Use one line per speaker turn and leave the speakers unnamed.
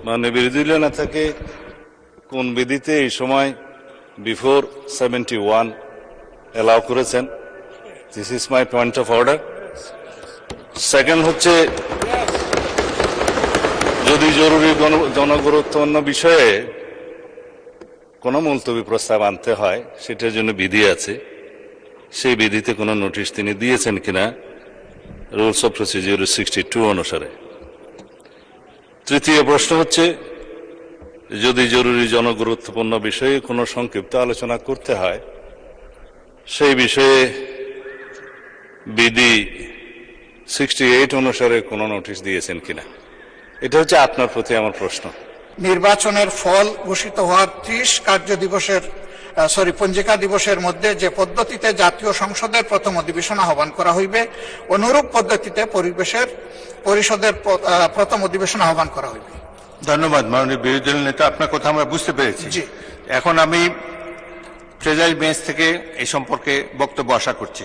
মানে বিরোধী দলীয় নেতাকে কোন বিধিতে এই সময় বিফোর 71 এলাও করেছেন? This is my point of order. Second হচ্ছে, যদি জরুরি জনগুরুত্বপূর্ণ বিষয়ে কোনো মুলতবি প্রস্তাব আনতে হয়, সেটার জন্য বিধি আছে, সেই বিধিতে কোনো নোটিশ তিনি দিয়েছেন কিনা রুলস অফ প্রসিডিউর 62 অনুসারে। তৃতীয় প্রশ্ন হচ্ছে, যদি জরুরি জনগুরুত্বপূর্ণ বিষয়ে কোনো সংক্ষিপ্ত আলোচনা করতে হয়, সেই বিষয়ে বিধি 68 অনুসারে কোনো নোটিশ দিয়েছেন কিনা? এটা হচ্ছে আপনার প্রতি আমার প্রশ্ন।
নির্বাচনের ফল ঘোষিত হওয়ার 30 কার্য দিবসের পঞ্জিকা দিবসের মধ্যে যে পদ্ধতিতে জাতীয় সংসদের প্রথম অধিবেশন আহ্বান করা হইবে, অনুরূপ পদ্ধতিতে পরিষদের প্রথম অধিবেশন আহ্বান করা হইবে।
ধন্যবাদ মাননীয় বিরোধী দলীয় নেতা, আপনার কথা আমরা বুঝতে পেরেছি।
জি,
এখন আমি ট্রেজারি বেঞ্চ থেকে এই সম্পর্কে বক্তব্য আশা করছি।